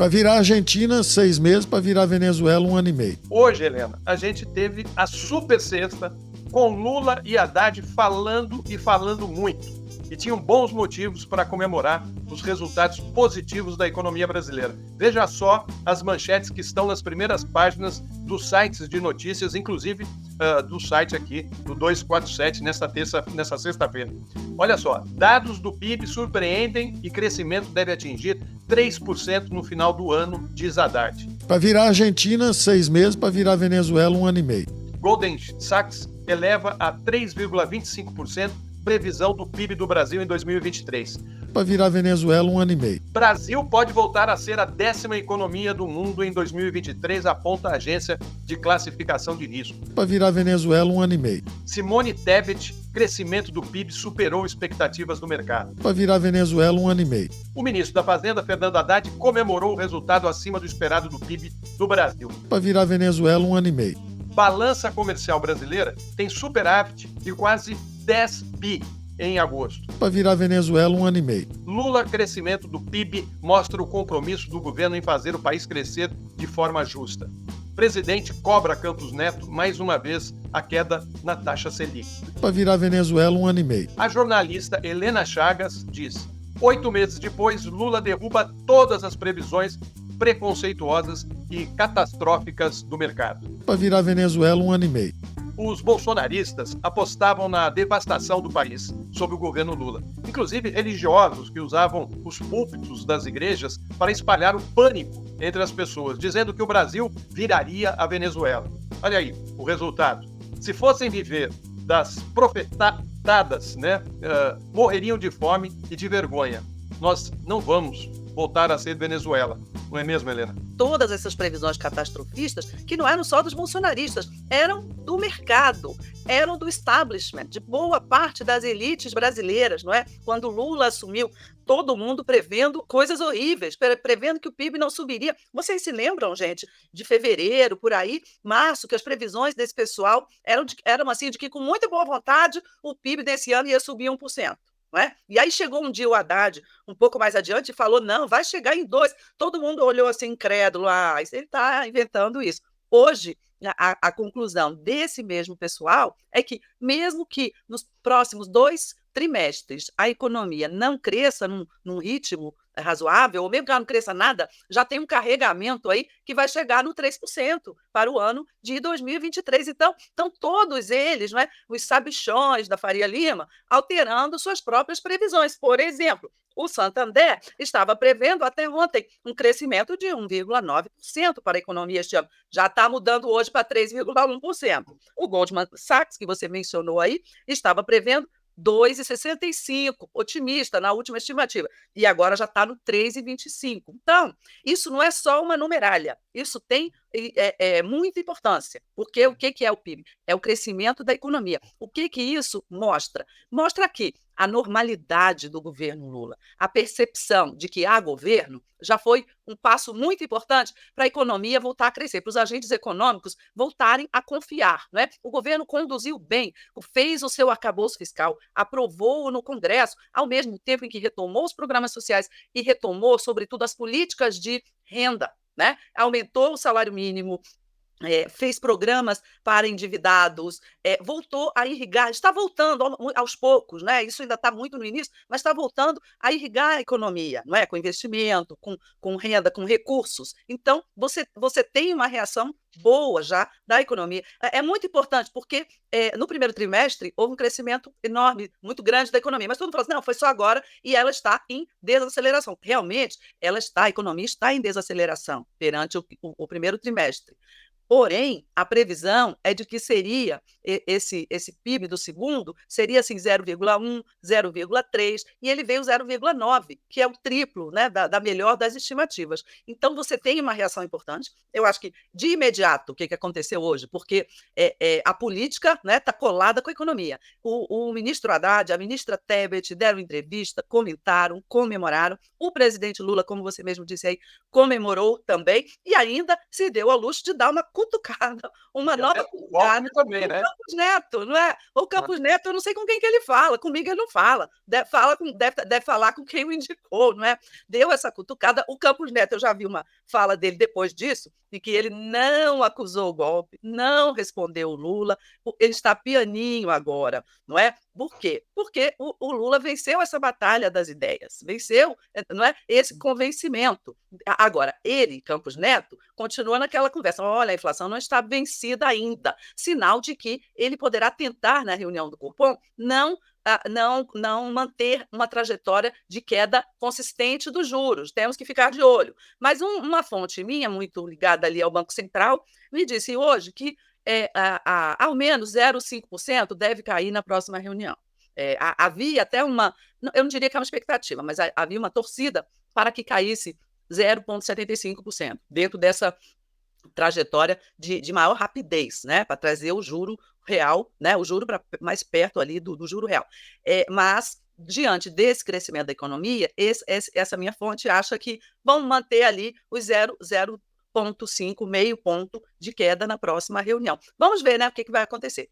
Para virar Argentina, 6 meses, para virar Venezuela, 1 ano e meio. Hoje, Helena, a gente teve a super sexta com Lula e Haddad falando e falando muito. E tinham bons motivos para comemorar os resultados positivos da economia brasileira. Veja só as manchetes que estão nas primeiras páginas dos sites de notícias, inclusive do site aqui, do 247, nessa sexta-feira. Olha só, dados do PIB surpreendem e crescimento deve atingir 3% no final do ano, diz Haddad. Para virar Argentina, 6 meses, para virar Venezuela, 1 ano e meio. Goldman Sachs eleva a 3,25% previsão do PIB do Brasil em 2023. Para virar Venezuela, 1 ano e meio. Brasil pode voltar a ser a 10ª economia do mundo em 2023, aponta a agência de classificação de risco. Para virar Venezuela, 1 ano e meio. Simone Tebet, crescimento do PIB superou expectativas do mercado. Para virar Venezuela, 1 ano e meio. O ministro da Fazenda, Fernando Haddad, comemorou o resultado acima do esperado do PIB do Brasil. Para virar Venezuela, 1 ano e meio. Balança comercial brasileira tem superávit de quase 10 bi em agosto. Para virar Venezuela, 1 ano e meio. Lula, crescimento do PIB, mostra o compromisso do governo em fazer o país crescer de forma justa. Presidente cobra Campos Neto, mais uma vez, a queda na taxa Selic. Para virar Venezuela, 1 ano e meio. A jornalista Helena Chagas diz: 8 meses depois, Lula derruba todas as previsões preconceituosas e catastróficas do mercado. Para virar Venezuela, 1 ano e meio. Os bolsonaristas apostavam na devastação do país sob o governo Lula. Inclusive religiosos que usavam os púlpitos das igrejas para espalhar o pânico entre as pessoas, dizendo que o Brasil viraria a Venezuela. Olha aí o resultado. Se fossem viver das profetadas, morreriam de fome e de vergonha. Nós não vamos voltar a ser Venezuela. Não é mesmo, Helena? Todas essas previsões catastrofistas, que não eram só dos bolsonaristas, eram do mercado, eram do establishment, de boa parte das elites brasileiras, não é? Quando Lula assumiu, todo mundo prevendo coisas horríveis, prevendo que o PIB não subiria. Vocês se lembram, gente, de fevereiro, por aí, março, que as previsões desse pessoal eram assim, de que com muita boa vontade o PIB desse ano ia subir 1%. Não é? E aí chegou um dia o Haddad, um pouco mais adiante, e falou, não, vai chegar em 2%. Todo mundo olhou assim, incrédulo, ele está inventando isso. Hoje, a conclusão desse mesmo pessoal é que, mesmo que nos próximos 2 trimestres a economia não cresça num ritmo razoável, ou mesmo que ela não cresça nada, já tem um carregamento aí que vai chegar no 3% para o ano de 2023. Então, estão todos eles, não é, os sabichões da Faria Lima, alterando suas próprias previsões. Por exemplo, o Santander estava prevendo até ontem um crescimento de 1,9% para a economia este ano. Já está mudando hoje para 3,1%. O Goldman Sachs, que você mencionou aí, estava prevendo 2,65, otimista na última estimativa, e agora já está no 3,25. Então, isso não é só uma numeralha, isso tem muita importância, porque o que é o PIB? É o crescimento da economia. O que isso mostra? Mostra que a normalidade do governo Lula, a percepção de que há governo, já foi um passo muito importante para a economia voltar a crescer, para os agentes econômicos voltarem a confiar. Não é? O governo conduziu bem, fez o seu arcabouço fiscal, aprovou no Congresso, ao mesmo tempo em que retomou os programas sociais e retomou, sobretudo, as políticas de renda. Né? Aumentou o salário mínimo, fez programas para endividados, voltou a irrigar, está voltando aos poucos, né? Isso ainda está muito no início, mas está voltando a irrigar a economia, não é? Com investimento, com renda, com recursos. Então, você tem uma reação boa já da economia. É muito importante, porque no primeiro trimestre houve um crescimento enorme, muito grande da economia, mas todo mundo fala assim, não, foi só agora e ela está em desaceleração. Realmente, a economia está em desaceleração perante o primeiro trimestre. Porém, a previsão é de que seria esse PIB do segundo, seria assim 0,1, 0,3, e ele veio 0,9, que é o triplo, né, da melhor das estimativas. Então, você tem uma reação importante. Eu acho que, de imediato, o que aconteceu hoje? Porque a política está colada com a economia. O ministro Haddad, a ministra Tebet deram entrevista, comentaram, comemoraram. O presidente Lula, como você mesmo disse aí, comemorou também, e ainda se deu ao luxo de dar uma cutucada, uma E nova até o cutucada golpe também, do né? Campos Neto, não é? O Campos Neto, eu não sei com quem que ele fala, comigo ele não fala, deve falar com quem o indicou, não é? Deu essa cutucada. O Campos Neto, eu já vi uma fala dele depois disso, de que ele não acusou o golpe, não respondeu o Lula, ele está pianinho agora, não é? Por quê? Porque o Lula venceu essa batalha das ideias, venceu, não é, esse convencimento. Agora, ele, Campos Neto, continua naquela conversa: olha, a inflação não está vencida ainda, sinal de que ele poderá tentar, na reunião do Copom, não manter uma trajetória de queda consistente dos juros. Temos que ficar de olho. Mas uma fonte minha, muito ligada ali ao Banco Central, me disse hoje que ao menos 0,5% deve cair na próxima reunião. Havia até eu não diria que é uma expectativa, mas havia uma torcida para que caísse 0,75%, dentro dessa trajetória de maior rapidez, né, para trazer o juro real, né, o juro mais perto ali do juro real. Mas, diante desse crescimento da economia, essa minha fonte acha que vão manter ali os 0,5, meio ponto de queda na próxima reunião. Vamos ver, né, o que vai acontecer.